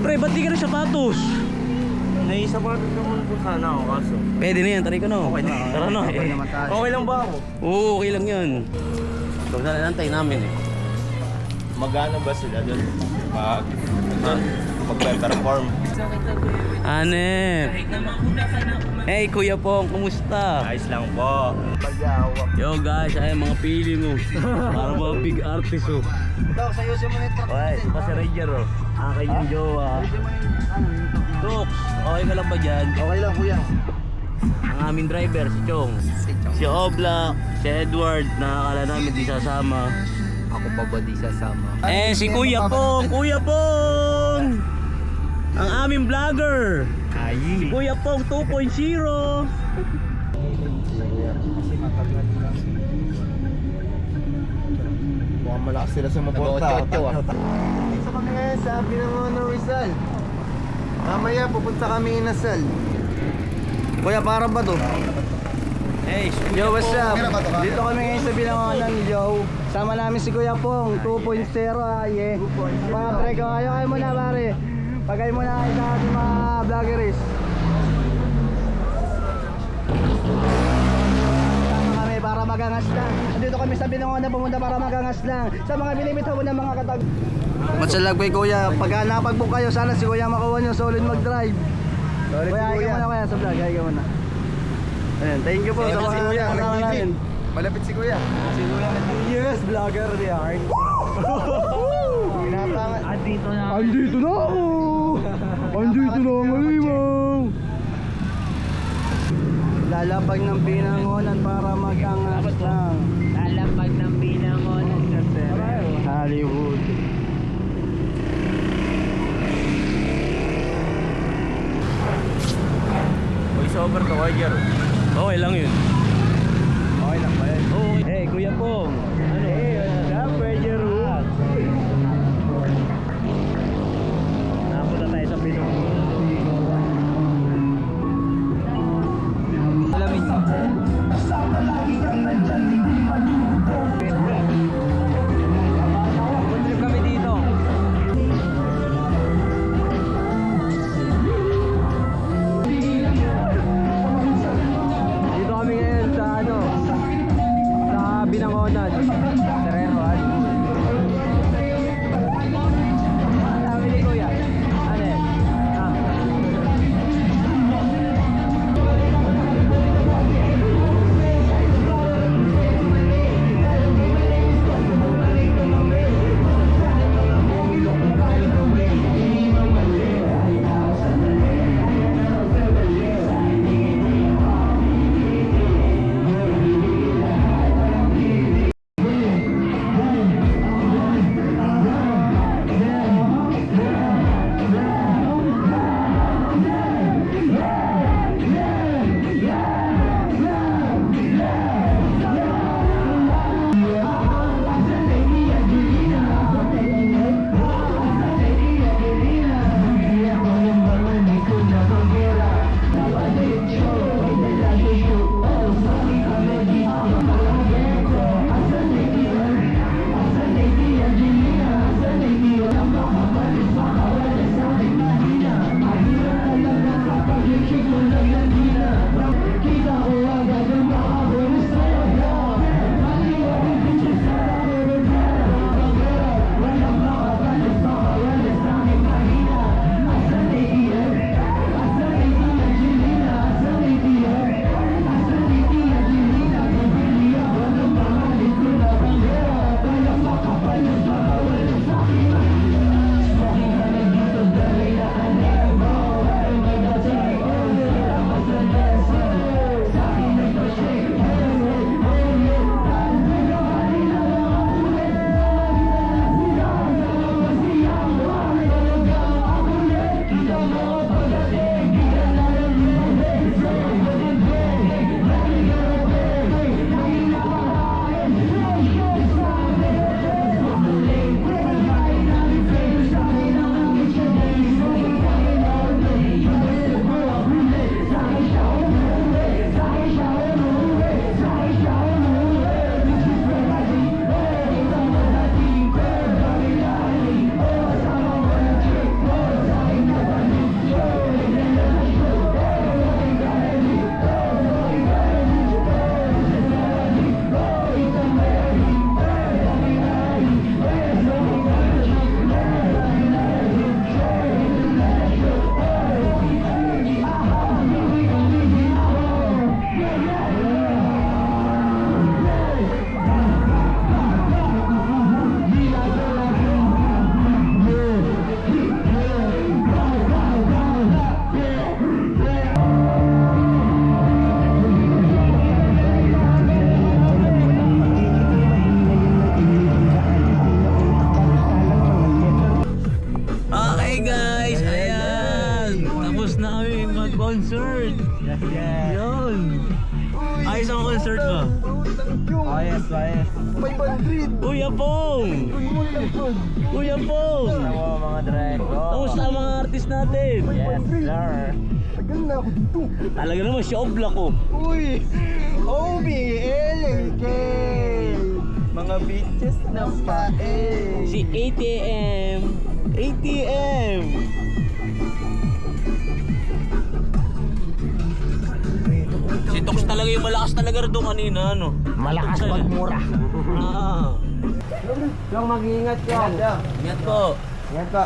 pre, ba't di ka na sapatos? Naisapatos naman po sana ako kaso. Pwede na yan, taray ko na. Okay na. Tara na. Okay lang ba ako? Oo, okay lang yan. Huwag na nantay namin eh. Magano ba sila doon? Mag-perform. Anep. Hey Kuya Pong, kumusta? Ayos lang po. Pag-awa. Yo guys, ay mga pili mo. Para mga big artist oh. Ito, sa'yo siya muna yung Okay, pa si Ranger oh. Akin yung jowa. Tux, okay ka lang ba dyan? Okay lang kuya. Ang aming driver, si Chong. Si Oblak, si Edward, nakakala namin di sasama. Ako pa ba di sasama? Eh, si Kuya Pong! Kuya Pong! Ang aming vlogger! Si Kuya Pong 2.0! Mukhang malakas sila sa maporta. Dito kami ngayon sa Pinamono Rizal. Mamaya pupunta kami Inasal. Kuya, parang ba to? Hey, si Yo, what's up? Dito kami ngayon sa Binangonan, yo. Sama namin si Kuya Pong, 2.0 ay mga pre ko, kayo muna pare. Pagay muna kayo sa ating mga vloggeries. Sama kami para magangas lang. Andito kami sa Binangonan pumunta para magangas lang. Sa mga binibitaw mo ng mga katag. Matsalag kay Kuya, pagka napag-book kayo, sana si Kuya makuha nyo solid mag-drive. Solid Kuya, si higa Kuya. muna Kuya sa vlog, higa muna. Ayan, thank you po Malapit sa si mga Kuya, kasama nag-DJ. namin. Malapit si Kuya. Si Kuya yes, vlogger di art. Pinapangan. Andito na. Andito na ako! Andito na ang alimaw! Lalapag ng Binangonan para mag-angas lang. Lalapag ng Binangonan sa Hollywood. Voice over to Roger. Okay lang yun. Okay lang ba yun? Okay. Hey, Kuya Pong. Ano? Hey, what's up, Roger? Napunta tayo sa Binangonan. Alamin mo. Trip kami dito. Dito kami ngayon Hi guys! Ayan! Tapos na kami mag-concert! Yun! Ayos ang concert mo! Ayos. 500. Kuya Pong! Kuya Pong! Mga director. Kamusta ang mga artist natin? Yes, sir. Tagal na ako dito. Talaga naman, shobla ko! Uy! OBLK! Mga bitches ng pae. Si ATM! ATM! Si Tox talaga yung malakas talaga rin doon kanina, ano? Malakas magmura. Ah! Yung mag-iingat yan. Ingat po! Yan ka.